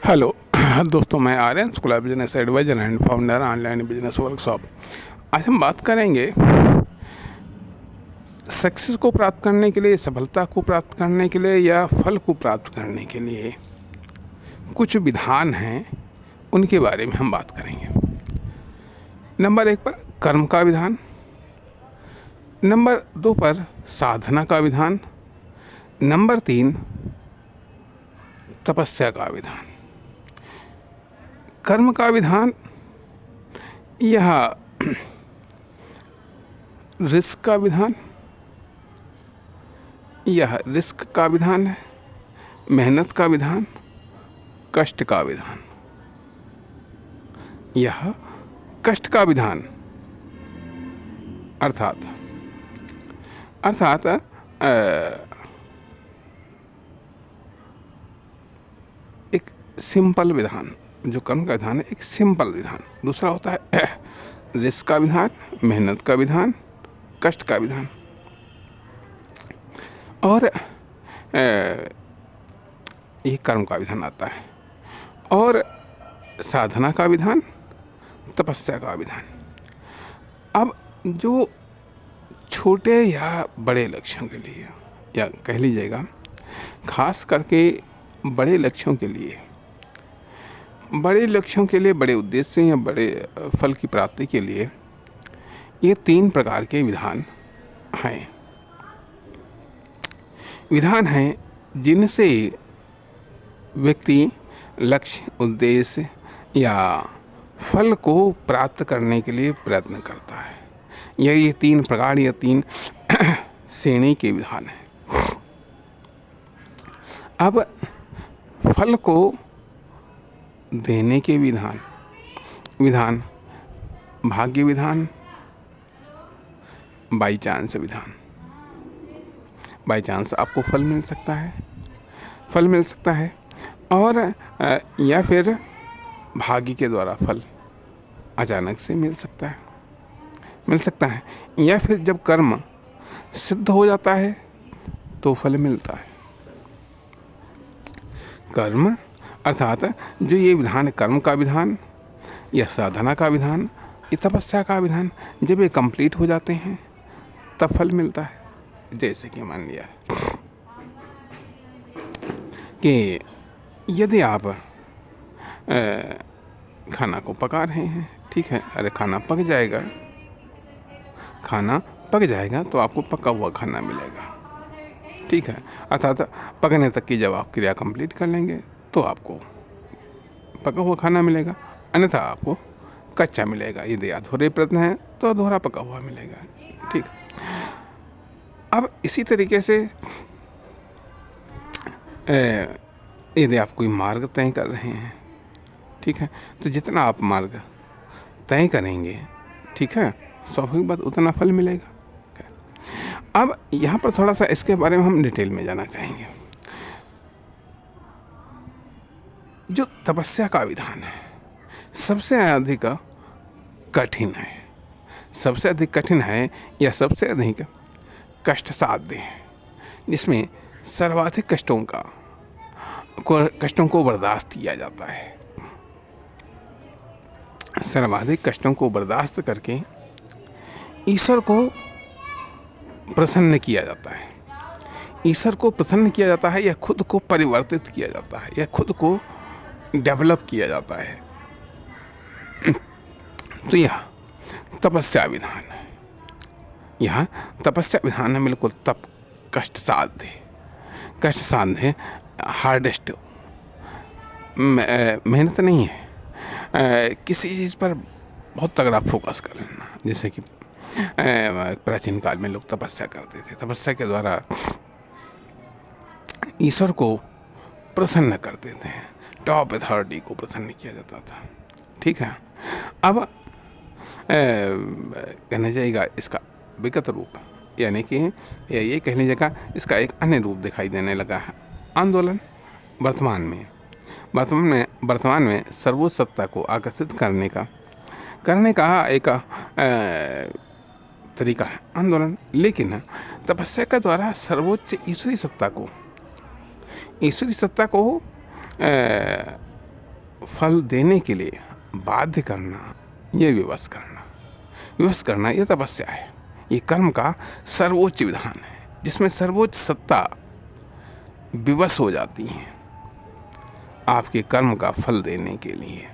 Hello दोस्तों, मैं Aryan school of business adviser and founder online business workshop. आज हम बात करेंगे सक्सेस को प्राप्त करने के लिए, सफलता को प्राप्त करने के लिए या फल को प्राप्त करने के लिए कुछ विधान हैं, उनके बारे में हम बात करेंगे। नंबर 1 पर कर्म का विधान, नंबर 2 पर साधना का विधान, नंबर 3 तपस्या का विधान। कर्म का विधान यह रिस्क का विधान, यह रिस्क का विधान है, मेहनत का विधान, कष्ट का विधान। यह कष्ट का विधान अर्थात एक सिंपल विधान, जो कर्म का विधान है एक सिंपल विधान। दूसरा होता है रिस्क का विधान, मेहनत का विधान, कष्ट का विधान। और ये कर्म का विधान आता है। और साधना का विधान, तपस्या का विधान। अब जो छोटे या बड़े लक्ष्यों के लिए, या कह लीजिएगा खास करके बड़े लक्ष्यों के लिए, बड़े उद्देश्य या बड़े फल की प्राप्ति के लिए ये 3 प्रकार के विधान हैं जिनसे व्यक्ति लक्ष्य, उद्देश्य या फल को प्राप्त करने के लिए प्रयत्न करता है। ये 3 प्रकार या 3 श्रेणी के विधान हैं। अब फल को देने के विधान भाग्य विधान, बाई चांस विधान। बाई चांस आपको फल मिल सकता है और या फिर भाग्य के द्वारा फल अचानक से मिल सकता है या फिर जब कर्म सिद्ध हो जाता है तो फल मिलता है। कर्म अर्थात जो ये विधान, कर्म का विधान या साधना का विधान, ये तपस्या का विधान, जब ये कंप्लीट हो जाते हैं तब फल मिलता है। जैसे कि मान लिया कि यदि आप खाना को पका रहे हैं, ठीक है, अरे खाना पक जाएगा तो आपको पका हुआ खाना मिलेगा, ठीक है। अर्थात पकने तक की जब आप क्रिया कंप्लीट कर लेंगे तो आपको पका हुआ खाना मिलेगा, अन्यथा आपको कच्चा मिलेगा। यदि अधूरे प्रयत्न है तो अधूरा पका हुआ मिलेगा, ठीक। अब इसी तरीके से यदि आप कोई मार्ग तय कर रहे हैं, ठीक है, तो जितना आप मार्ग तय करेंगे, ठीक है, स्वाभाविक बात उतना फल मिलेगा। अब यहाँ पर थोड़ा सा इसके बारे में हम डिटेल में जाना चाहेंगे। जो तपस्या का विधान है सबसे अधिक कठिन है या सबसे अधिक कष्ट साध्य है, जिसमें सर्वाधिक कष्टों को बर्दाश्त किया जाता है। सर्वाधिक कष्टों को बर्दाश्त करके ईश्वर को प्रसन्न किया जाता है। ईश्वर को प्रसन्न किया जाता है या खुद को परिवर्तित किया जाता है या खुद को डेवलप किया जाता है। तो यह तपस्या विधान है। यह तपस्या विधान है, बिल्कुल तप, कष्ट साध्य, हार्डेस्ट, मेहनत नहीं है। किसी चीज़ पर बहुत तगड़ा फोकस कर लेना, जैसे कि प्राचीन काल में लोग तपस्या करते थे। तपस्या के द्वारा ईश्वर को प्रसन्न करते थे, टॉप अथॉरिटी को प्रसन्न किया जाता था, ठीक है। अब कहना जाएगा इसका विगत रूप, यानी कि ये कह लीजिएगा इसका एक अन्य रूप दिखाई देने लगा है। आंदोलन वर्तमान में सर्वोच्च सत्ता को आकर्षित करने का एक तरीका है आंदोलन, लेकिन तपस्या के द्वारा सर्वोच्च ईश्वरी सत्ता को फल देने के लिए बाध्य करना, ये विवश करना। विवश करना ये तपस्या है। ये कर्म का सर्वोच्च विधान है, जिसमें सर्वोच्च सत्ता विवश हो जाती है आपके कर्म का फल देने के लिए।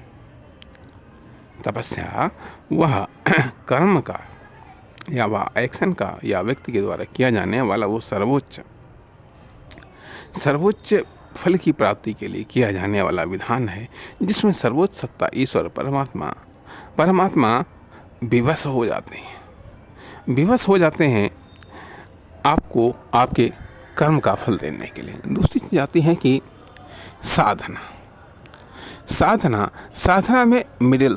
तपस्या वह कर्म का या वह एक्शन का या व्यक्ति के द्वारा किया जाने वाला वो सर्वोच्च फल की प्राप्ति के लिए किया जाने वाला विधान है, जिसमें सर्वोच्च सत्ता ईश्वर परमात्मा विवश हो जाते हैं। विवश हो जाते हैं आपको आपके कर्म का फल देने के लिए। दूसरी चीज़ आती है कि साधना में मिडिल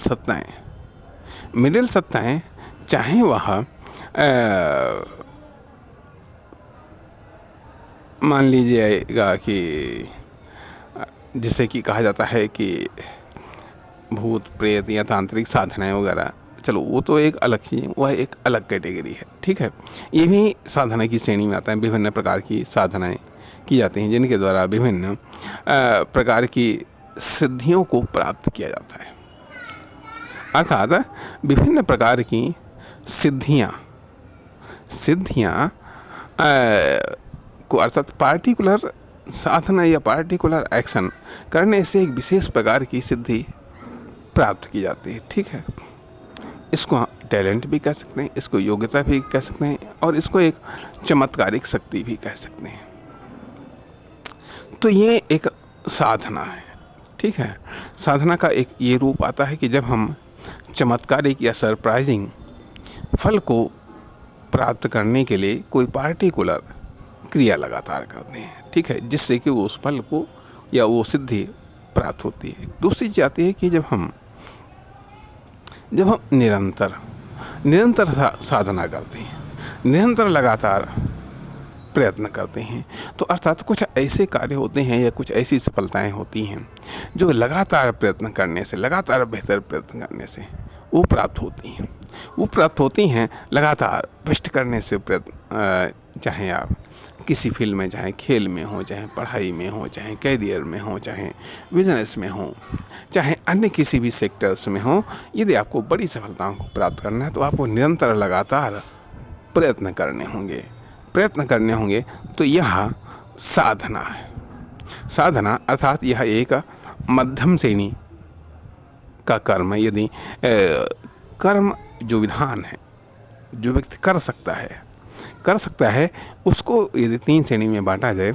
सत्ताएं चाहे वह मान लीजिएगा कि जिसे कि कहा जाता है कि भूत प्रेत या तांत्रिक साधनाएं वगैरह, चलो वो तो एक अलग चीज़ है, वह एक अलग कैटेगरी है, ठीक है। ये भी साधना की श्रेणी में आता है। विभिन्न प्रकार की साधनाएं की जाती हैं, जिनके द्वारा विभिन्न प्रकार की सिद्धियों को प्राप्त किया जाता है। अर्थात विभिन्न प्रकार की सिद्धियाँ को, अर्थात पार्टिकुलर साधना या पार्टिकुलर एक्शन करने से एक विशेष प्रकार की सिद्धि प्राप्त की जाती है, ठीक है। इसको टैलेंट भी कह सकते हैं, इसको योग्यता भी कह सकते हैं, और इसको एक चमत्कारिक शक्ति भी कह सकते हैं। तो ये एक साधना है, ठीक है। साधना का एक ये रूप आता है कि जब हम चमत्कारिक या सरप्राइजिंग फल को प्राप्त करने के लिए कोई पार्टिकुलर क्रिया लगातार करते हैं, ठीक है, जिससे कि वो उस फल को या वो सिद्धि प्राप्त होती है। दूसरी चीज़ आती है कि जब हम निरंतर साधना करते हैं, निरंतर लगातार प्रयत्न करते हैं, तो अर्थात कुछ ऐसे कार्य होते हैं या कुछ ऐसी सफलताएं होती हैं जो लगातार प्रयत्न करने से, लगातार बेहतर प्रयत्न करने से वो प्राप्त होती हैं। लगातार कष्ट करने से प्रयत्न, चाहे आप किसी फील्ड में, चाहे खेल में हो, चाहे पढ़ाई में हो, चाहे कैरियर में हो, चाहे बिजनेस में हो, चाहे अन्य किसी भी सेक्टर्स में हो, यदि आपको बड़ी सफलताओं को प्राप्त करना है तो आपको निरंतर लगातार प्रयत्न करने होंगे। तो यह साधना है। साधना अर्थात यह एक मध्यम श्रेणी का कर्म है। यदि कर्म जो विधान है, जो व्यक्ति कर सकता है उसको यदि 3 श्रेणी में बांटा जाए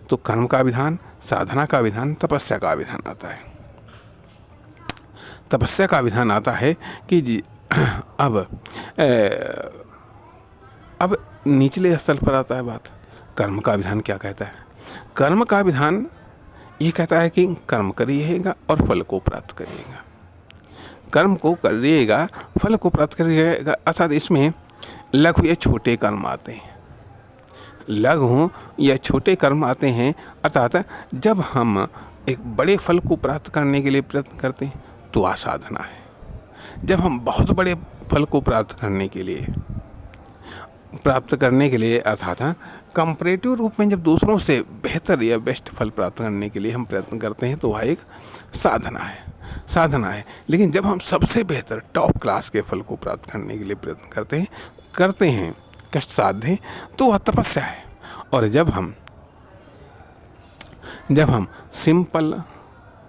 तो कर्म का विधान, साधना का विधान, तपस्या का विधान आता है। तपस्या का विधान आता है कि जी अब निचले स्तर पर आता है बात। कर्म का विधान क्या कहता है? कर्म का विधान ये कहता है कि कर्म करिएगा और फल को प्राप्त करिएगा। कर्म को करिएगा, फल को प्राप्त करिएगा, अर्थात इसमें लघु या छोटे कर्म आते हैं। लघु या छोटे कर्म आते हैं, अर्थात जब हम एक बड़े फल को प्राप्त करने के लिए प्रयत्न करते हैं तो वह साधना है। जब हम बहुत बड़े फल को प्राप्त करने के लिए अर्थात कंपैरेटिव रूप में जब दूसरों से बेहतर या बेस्ट फल प्राप्त करने के लिए हम प्रयत्न करते हैं तो वह एक साधना है। लेकिन जब हम सबसे बेहतर टॉप क्लास के फल को प्राप्त करने के लिए प्रयत्न करते हैं कष्ट साध्य, तो वह तपस्या है। और जब हम सिंपल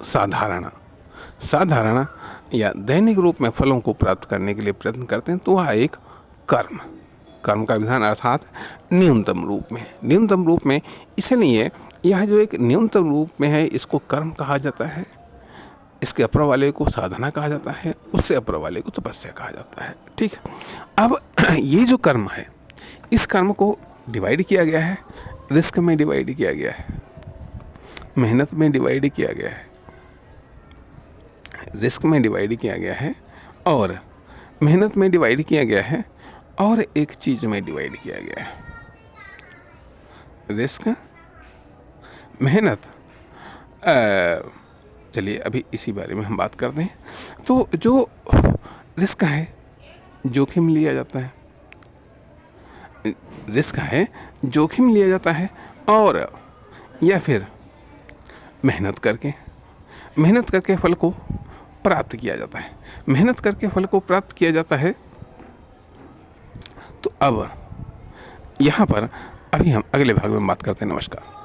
साधारण या दैनिक रूप में फलों को प्राप्त करने के लिए प्रयत्न करते हैं तो वह एक कर्म का विधान अर्थात न्यूनतम रूप में। इसलिए यह जो एक न्यूनतम रूप में है इसको कर्म कहा जाता है, इसके अपर वाले को साधना कहा जाता है, उससे अपर वाले को तपस्या कहा जाता है, ठीक है। अब ये जो कर्म है, इस कर्म को डिवाइड किया गया है, रिस्क में डिवाइड किया गया है, मेहनत में डिवाइड किया गया है, रिस्क में डिवाइड किया गया है, और मेहनत में डिवाइड किया गया है, और एक चीज़ में डिवाइड किया गया है। रिस्क, मेहनत, चलिए अभी इसी बारे में हम बात करते हैं। तो जो रिस्क है, जोखिम लिया जाता है, और या फिर मेहनत करके फल को प्राप्त किया जाता है, मेहनत करके फल को प्राप्त किया जाता है। तो अब यहाँ पर अभी हम अगले भाग में बात करते हैं। नमस्कार।